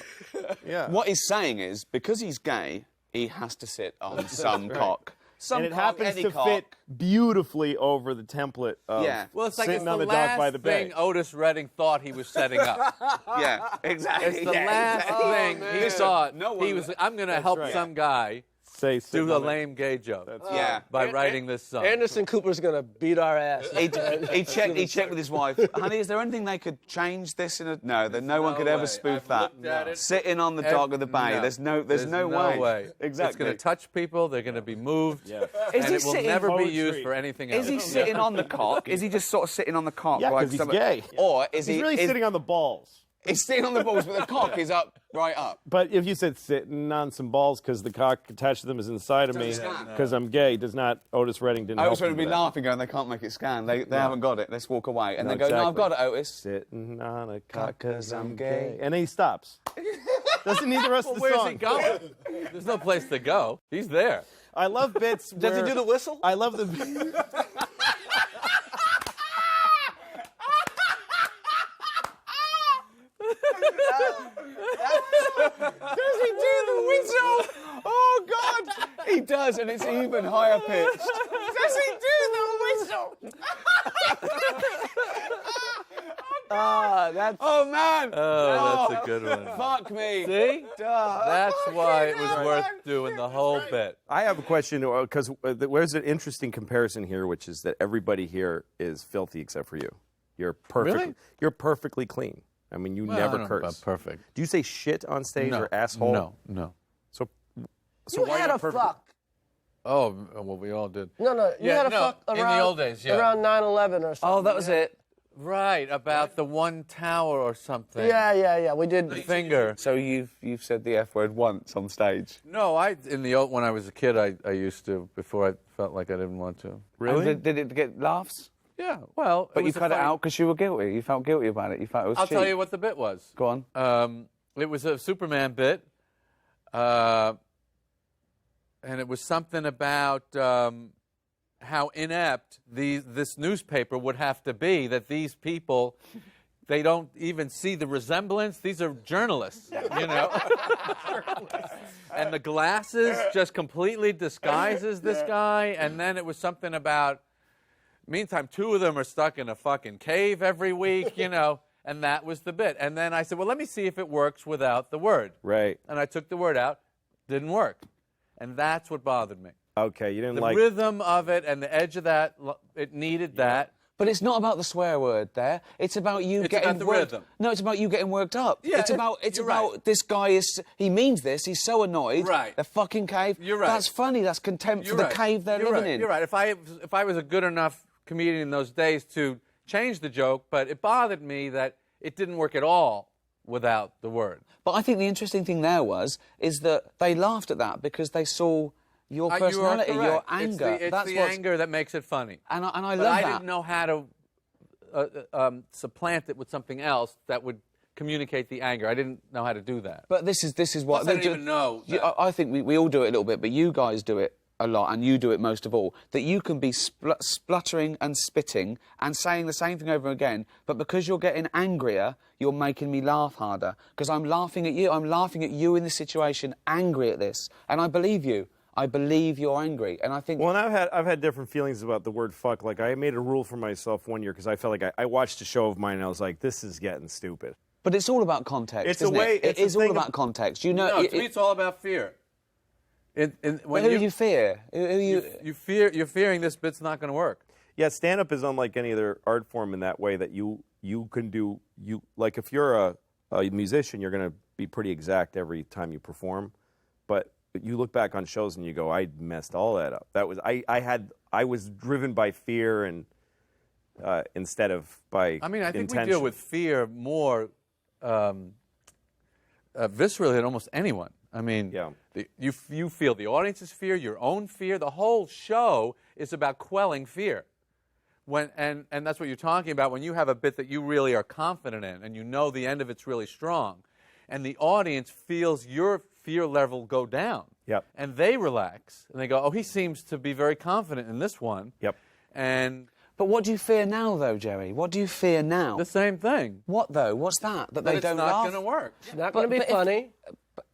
Yeah. What he's saying is, because he's gay, he has to sit on some cock. Some and it cock, happens any to cock. fit beautifully over the template of Yeah. Well, it's like sitting it's on the the dock last by the thing bay. Otis Redding thought he was setting up. Yeah, exactly. It's the yeah, last exactly. thing he Listen, thought. no one- he was. I'm going to help right. some guy say sitting Do a on it. lame gay joke. Yeah. By writing this song. Anderson Cooper's gonna beat our ass. He checked with his wife. Honey, is there anything they could change this in a... No, that no one could ever way. spoof I've that. looked at it. Sitting on the dock of the bay. No. There's no way. Exactly. It's going to touch people. They're going to be moved. Yeah. Is And he it will sitting- never be Poetry. used for anything else. Is he sitting on the cock? Is he just sort of sitting on the cock? Yeah, like 'cause he's some- gay. Or is He's he... really is- sitting on the balls. He's sitting on the balls, but the cock is up, right up. But if you said sitting on some balls because the cock attached to them is inside of me scan. because I'm gay, does not Otis Redding didn't I help was going him to be with that. laughing, going, they can't make it scan. They haven't got it. Let's walk away. And No, they go, no, I've exactly. got it, Otis. Sitting on a cock 'Cause I'm gay. And then he stops. Doesn't need the rest of the Where's song. he going? There's no place to go. He's there. I love bits. Does he where- do the whistle? I love the. Does he do the whistle? Oh, God! He does, and it's even higher pitched. Does he do the whistle? That's... Oh, man! Oh, that's a good one. Fuck me. See? Duh. That's why it was worth doing the whole bit. I have a question because there's an interesting comparison here, which is that everybody here is filthy except for you. You're perfect. Really? You're perfectly clean. I mean, you Well, I never don't know curse. about perfect. Do you say shit on stage or asshole? No. So You why had not a perfect? fuck. Oh, well, we all did. No, you Yeah, had a no, fuck in the around old days, yeah. around 9/11 or something. Oh, that was it. Right, about the one tower or something. Yeah. We did. Finger. So you've said the F word once on stage. No, when I was a kid, I used to, before I felt like I didn't want to. Really? And did it get laughs? Yeah, well. But you was a cut it funny- out because you were guilty. You felt guilty about it. You felt it was I'll cheap. tell you what the bit was. Go on. It was a Superman bit, and it was something about how inept this newspaper would have to be, that these people, they don't even see the resemblance. These are journalists, you know. And the glasses just completely disguises this guy. And then it was something about, meantime, two of them are stuck in a fucking cave every week, you know. And that was the bit. And then I said, well, let me see if it works without the word. Right. And I took the word out. Didn't work. And that's what bothered me. Okay, you didn't The like. rhythm of it and the edge of that, it needed that. But it's not about the swear word there. It's about you It's getting about the worked. rhythm. No, it's about you getting worked up. Yeah, it's about you're right. this guy he means this. He's so annoyed. Right. The fucking cave. You're right. That's funny. That's contempt for the cave they're living in. You're right. If I was a good enough comedian in those days to change the joke, but it bothered me that it didn't work at all without the word. But I think the interesting thing there is that they laughed at that because they saw your personality, you are your correct. anger. It's That's the what's- anger that makes it funny. And I But love I that. didn't know how to supplant it with something else that would communicate the anger. I didn't know how to do that. But this is what Plus, I didn't even know that. I think we all do it a little bit, but you guys do it a lot, and you do it most of all. That you can be spluttering and spitting and saying the same thing over again, but because you're getting angrier, you're making me laugh harder. Because I'm laughing at you. I'm laughing at you in this situation, angry at this, and I believe you. I believe you're angry, and I think. Well, and I've had different feelings about the word fuck. Like I made a rule for myself one year because I felt like I watched a show of mine and I was like, this is getting stupid. But it's all about context. It's a isn't way- It, it's it a is all thing about of- context. You know. No, to me, it's all about fear. But who do you fear? Who you? You're fearing this bit's not going to work. Yeah, stand-up is unlike any other art form in that way that you can do like if you're a musician, you're going to be pretty exact every time you perform, but you look back on shows and you go, I messed all that up. That was I was driven by fear and instead of by I mean, I think intention. we deal with fear more viscerally than almost anyone. I mean, Yeah. you feel the audience's fear, your own fear. The whole show is about quelling fear. And that's what you're talking about when you have a bit that you really are confident in and you know the end of it's really strong, and the audience feels your fear level go down. Yep. And they relax and they go, oh, he seems to be very confident in this one. Yep. And But what do you fear now, though, Jerry? What do you fear now? the same thing. What though? What's that? That That they it's don't not laugh. going to work. It's not going to be but if- funny.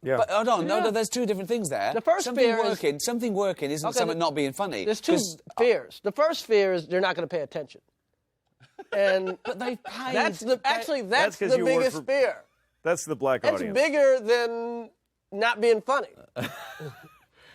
Yeah. But hold on, no, there's two different things there. The first something fear is- working, something working isn't Okay, something not being funny. There's two 'Cause- fears. The first fear is they're not going to pay attention. And But they've paid. that's the That's 'cause the you work biggest for- fear. That's the black It's audience. bigger than not being funny.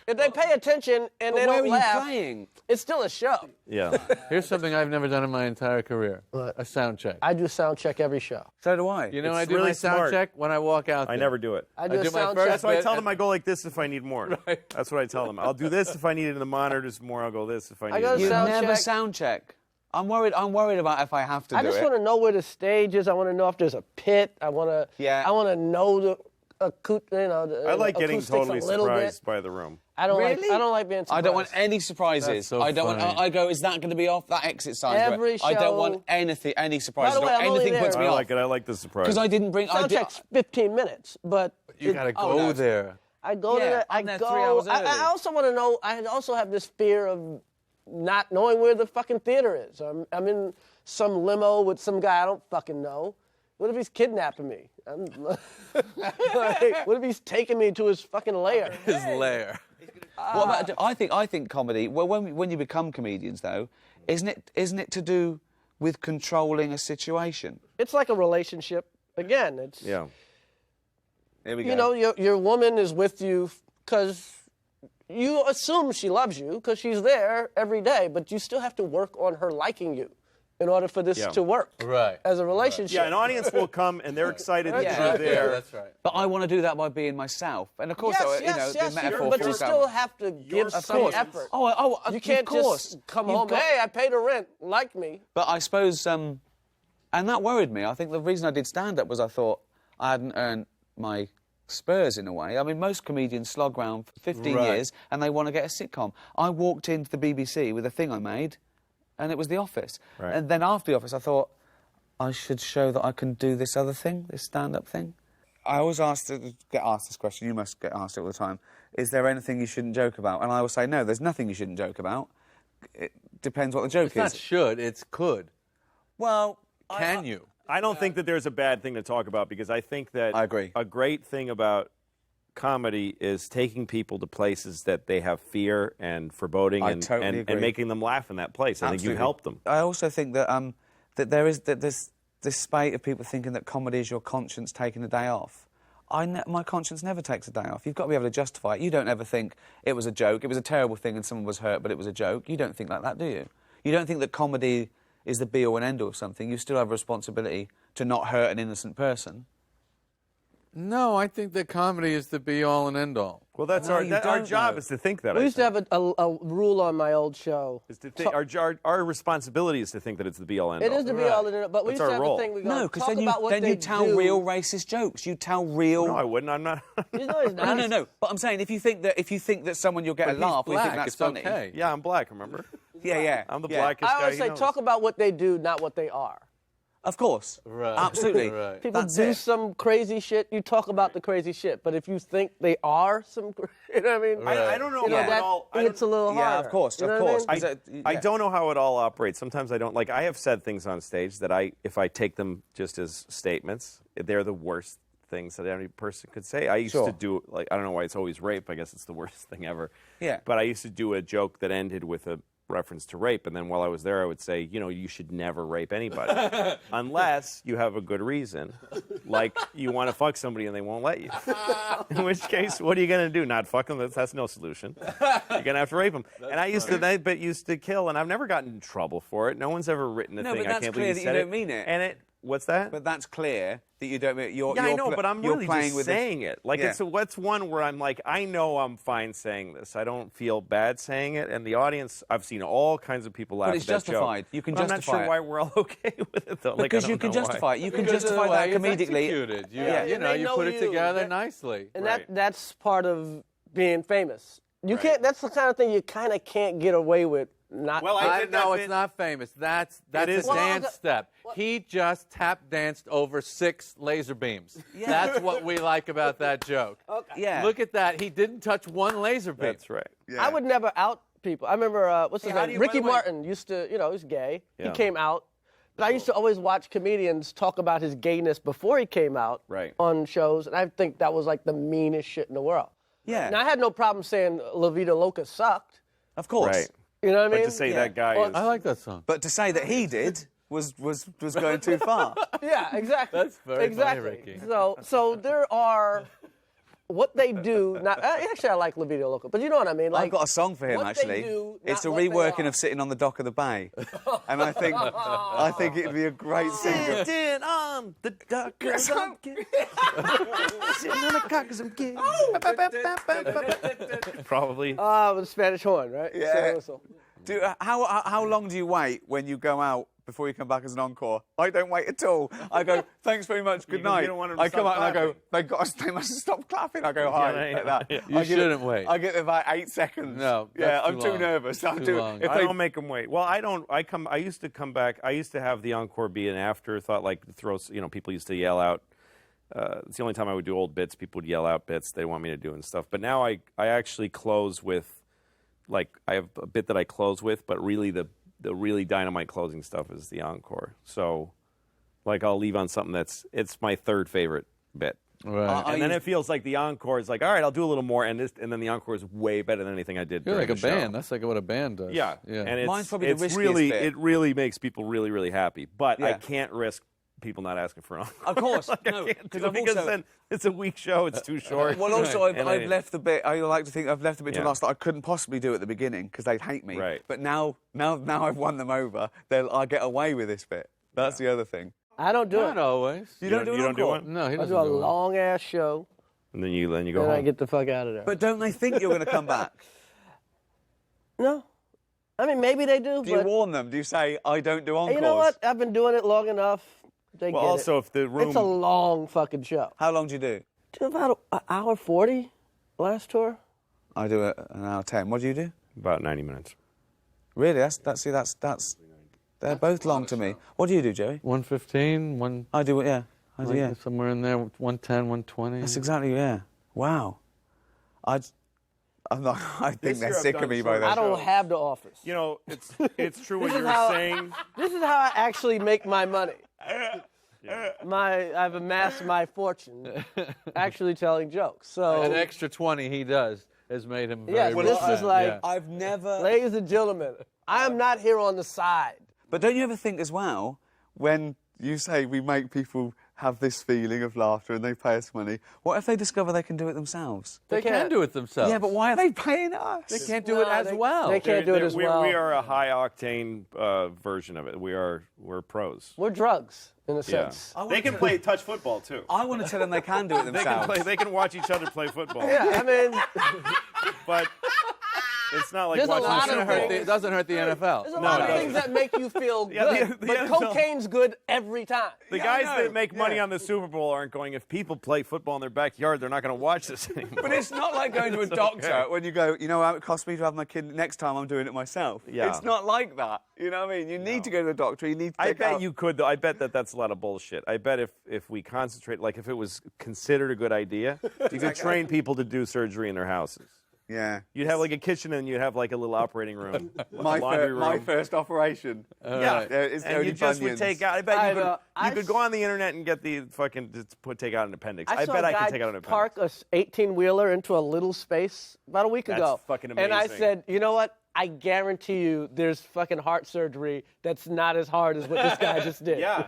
If they pay attention and they Where don't are laugh, you playing? it's still a show. Yeah. Here's something I've never done in my entire career. What? A sound check. I do sound check every show. So do I. You know, It's I do really my sound smart. check when I walk out. I there. never do it. I do a do my sound first check. That's why I bit tell and- them I go like this if I need more. Right. That's what I tell them. I'll do this if I need it in the monitors more. I'll go this if I need go it. You sound never check. sound check. I'm worried about if I have to I do just it. want to know where the stage is. I want to know if there's a pit. I want to. Yeah. I want to know the I like getting acoustics totally a little surprised bit. by the room. I don't Really? like being surprised. I don't want any surprises. That's so I don't want. funny. I go. Is that going to be off that exit sign? Every I don't want show- anything. Any surprises. By the way, or I'm only anything puts there. me I off. like it. I like the surprise. Because I didn't bring. I Sound did, check's 15 minutes, but You got to go Oh, no. there. I go Yeah, to that. I I'm there go. 3 hours I early. also want to know. I also have this fear of not knowing where the fucking theater is. I'm in some limo with some guy I don't fucking know. What if he's kidnapping me? Like, what if he's taking me to his fucking lair? His lair. What about? I think comedy. Well, when you become comedians, though, isn't it to do with controlling a situation? It's like a relationship. Again, it's Yeah. Here we go. you know, your woman is with you because you assume she loves you because she's there every day, but you still have to work on her liking you in order for this Yeah. to work Right. as a relationship. Yeah, an audience will come and they're excited that Yeah. you're there. Yeah, that's right. But I want to do that by being myself, and of course, Yes, you know, yes, the metaphor but for you yourself. still have to give Of some course. effort. You You can't of course. just come You've home. got- Hey, I paid the rent. Like me. But I suppose, and that worried me. I think the reason I did stand-up was I thought I hadn't earned my spurs in a way. I mean, most comedians slog around for 15 Right. years and they want to get a sitcom. I walked into the BBC with a thing I made, and it was The Office. Right. And then after The Office, I thought, I should show that I can do this other thing, this stand-up thing. I always get asked this question, you must get asked it all the time, is there anything you shouldn't joke about? And I always say, no, there's nothing you shouldn't joke about. It depends what the joke It's not is. should, it's could. Well, Can you? I don't think that there's a bad thing to talk about because I think that I agree. a great thing about comedy is taking people to places that they have fear and foreboding I and, totally and, agree. and making them laugh in that place. I think you Absolutely. help them. I also think that there's this spate of people thinking that comedy is your conscience taking a day off. My conscience never takes a day off. You've got to be able to justify it. You don't ever think it was a joke, it was a terrible thing and someone was hurt, but it was a joke. You don't think like that, do you? You don't think that comedy is the be-all and end-all of something. You still have a responsibility to not hurt an innocent person. No, I think that comedy is the be-all and end-all. Well, that's No, our you our don't job know. is to think that. We I used to think. have a rule on my old show. Is to think, our responsibility is to think that it's the be-all end. It is to be all in it, but we That's used to our have role. a thing. We go, No, because talk then about what you they tell do. real racist jokes. You tell real... No, I wouldn't. I'm not. You know, he's not. No. But I'm saying if you think that someone you'll get But a laugh, he's or you think black, that's it's funny. okay. Yeah, I'm black. Remember? Yeah. I'm the yeah. blackest I guy. always he say, knows. talk about what they do, not what they are. Of course. Right. Absolutely. Right. People That's do it. some crazy shit. You talk about the crazy shit, but if you think they are some, you know what I mean? I don't know You know, how it that, all. it's a little harder. Yeah, of course, You know of what I course. mean? Is it- I yeah. don't know how it all operates. Sometimes I don't like. I have said things on stage that if I take them just as statements, they're the worst things that any person could say. I used Sure. to do I don't know why it's always rape. I guess it's the worst thing ever. Yeah. But I used to do a joke that ended with a reference to rape, and then while I was there, I would say, you should never rape anybody unless you have a good reason, like you want to fuck somebody and they won't let you. In which case, what are you going to do? Not fuck them? That's no solution. You're going to have to rape them. And I used to kill, and I've never gotten in trouble for it. No one's ever written a No, thing. but I that's can't clear believe that you you said don't mean it. And what's that? But that's clear that you don't. You're, Yeah, you're I know, but I'm you're really playing just with saying it. Like, Yeah. what's one where I'm like, I know I'm fine saying this. I don't feel bad saying it. And the audience, I've seen all kinds of people laugh it's at that justified. joke. You can But I'm not justify sure it. why we're all okay with it, though. Because I you don't can know why. justify it. You can Because of the justify that way it's comedically. executed. Yeah. You know, They you know put it you. together That- nicely. And Right. that's part of being famous. You can't. That's the kind of thing you kind of can't get away with. Not. Well, I did know that it's not famous. That's a is. Well, dance the- step. He just tap danced over 6 laser beams. Yeah. That's what we like about that joke. Yeah. Look at that. He didn't touch one laser beam. That's right. I would never out people. I remember what's his Hey, how do name? you- by Ricky the way- Martin used to. He's gay. Yeah. He came out. But I used to always watch comedians talk about his gayness before he came out Right. on shows, and I think that was like the meanest shit in the world. Yeah. And I had no problem saying La Vida Loca sucked. Of course. Right. You know what I But mean? to say Yeah. that guy Well, is. I like that song. But to say that he did was going too far. Yeah, exactly. That's very funny, exactly. Ricky. So there are what they do. Not actually, I like La Vida Loca, but you know what I mean. Like, I've got a song for him what actually. They do, it's a not what they reworking are. of Sitting on the Dock of the Bay, and I think it'd be a great single. Sitting on the dock 'cause I'm gay. Sitting on the cock 'cause I'm gay. Probably. With the Spanish horn, right? Yeah. Sail whistle. How long do you wait when you go out before you come back as an encore? I don't wait at all. I go, thanks very much, good night. don't want them to I come stop out and I go, clapping. they must stop clapping. I go, hi, Yeah, like that. yeah. You I get- shouldn't wait. I get about 8 seconds. No, yeah, that's I'm too too long. nervous. I'm Too too. long. If I they- don't make them wait. Well, I don't. I used to come back. I used to have the encore be an afterthought, like throw. People used to yell out. It's the only time I would do old bits. People would yell out bits they want me to do and stuff. But now I actually close with, like, I have a bit that I close with, but really the really dynamite closing stuff is the encore. So, like, I'll leave on something it's my third favorite bit. Right. And then it feels like the encore is like, all right, I'll do a little more, and then the encore is way better than anything I did. You're during like a the show. band. That's like what a band does. Yeah, Yeah. and it's, Mine's probably the it's riskiest really bit. it really makes people really really happy. But I Yeah. can't risk people not asking for an encore. Of course, Like, no, I can't do 'cause it I've because also- then it's a weak show. It's too short. Well, also, And I've left the bit. I like to think I've left a bit to Yeah. last that I couldn't possibly do at the beginning because they'd hate me. Right. But now I've won them over. I get away with this bit. That's the other thing. I don't do Not it. always. You don't do an you don't do encore? one, No, he I doesn't do a do it. long ass show, and then you go and home. I get the fuck out of there. But don't they think you're going to come back? No, I mean maybe they do. Do you but warn them? Do you say I don't do encores? you know what? I've been doing it long enough. They well, get also it. if the room It's a long fucking show. How long do you do? Do about an hour 40 last tour. I do it an hour 10. What do you do? about 90 minutes. Really? They're both long to me. What do you do, Joey? 115, one. I do it. Yeah. I do. Like Yeah. somewhere in there, 110, 120. That's exactly. Yeah. Wow. I'm not. I think This they're year I've sick of done me by so then. I don't shows. have the office. You know, it's true what This you is were how- saying. This is how I actually make my money. I've amassed my fortune actually telling jokes. So, An extra 20 he does has made him very yes, this rich. is like, Yeah. I've never. ladies and gentlemen, I am not here on the side. But don't you ever think as well, when you say we make people have this feeling of laughter and they pay us money, what if they discover they can do it themselves? They can can't. do it themselves. Yeah, but why are they paying us? They can't do it No, as they- well. they can't do it as well. We are a high octane version of it. We're pros. We're drugs, in a Yeah. sense. They can play touch football too. I want to tell them they can do it They can themselves. play. They can watch each other play football. Yeah, I mean, But it's not like There's a watching lot the of Super Bowl. things- It doesn't hurt the NFL. there's a No, lot it of things that make you feel Yeah, good, the but NFL cocaine's good every time. The Yeah, guys I know. that make money Yeah. on the Super Bowl aren't going, if people play football in their backyard, they're not going to watch this anymore. But it's not like going to a doctor when you go, you know how it cost me to have my kid, next time I'm doing it myself. Yeah. It's not like that. You know what I mean? You need to go to the doctor. You need to I take bet out- you could, though. I bet that's a lot of bullshit. I bet if we concentrate, like if it was considered a good idea, you could train people to do surgery in their houses. Yeah. You'd have like a kitchen and you'd have like a little operating room, My, laundry room. my first operation. Yeah, It's and only you just would bunions. take out. I bet I you could. know. You I could go on the internet and get the fucking take out an appendix. I saw bet a I guy can take out an appendix. park a 18-wheeler into a little space about a week That's ago. fucking And I amazing. said, you know what? I guarantee you there's fucking heart surgery that's not as hard as what this guy just did. Yeah,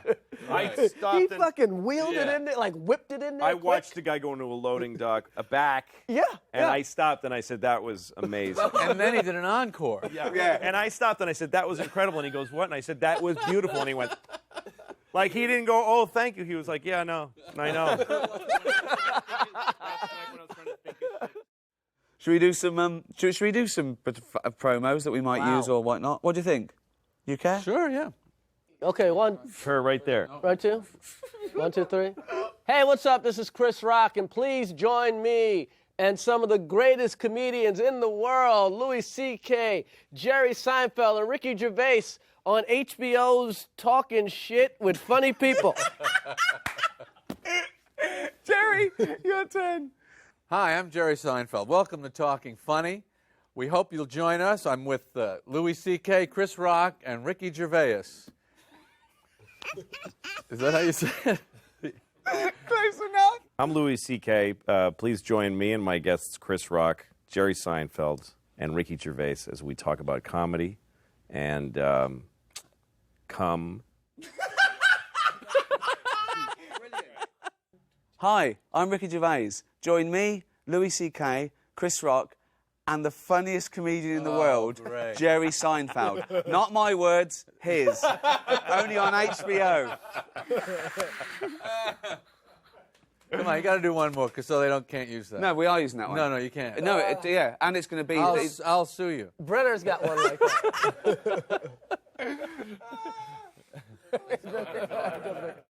I He stopped. and fucking wheeled it Yeah. in there, like whipped it in there. I quick. watched a guy go into a loading dock, a back. Yeah, And yeah. I stopped and I said that was amazing. And then he did an encore. Yeah. And I stopped and I said that was incredible. And he goes, what? And I said that was beautiful. And he went, like he didn't go, oh, thank you. He was like, yeah, no, I know. Should we do some? Should we do some promos that we might Wow. use or whatnot? What do you think? You care? Sure, yeah. Okay, one, Her right there. right, two. 1, 2, 3. Hey, what's up? This is Chris Rock, and please join me and some of the greatest comedians in the world, Louis C.K., Jerry Seinfeld, and Ricky Gervais on HBO's Talking Shit with Funny People. Jerry, your turn. Hi, I'm Jerry Seinfeld. Welcome to Talking Funny. We hope you'll join us. I'm with Louis C.K., Chris Rock, and Ricky Gervais. Is that how you say it? Close enough. I'm Louis C.K. Please join me and my guests, Chris Rock, Jerry Seinfeld, and Ricky Gervais, as we talk about comedy and cum. Hi, I'm Ricky Gervais. Join me, Louis C.K., Chris Rock, and the funniest comedian in the world, great. Jerry Seinfeld. Not my words, his. Only on HBO. Come on, you got to do one more, because so they can't use that. No, we are using that one. No, you can't. No, yeah, and it's going to be... I'll sue you. Brenner's got one like that.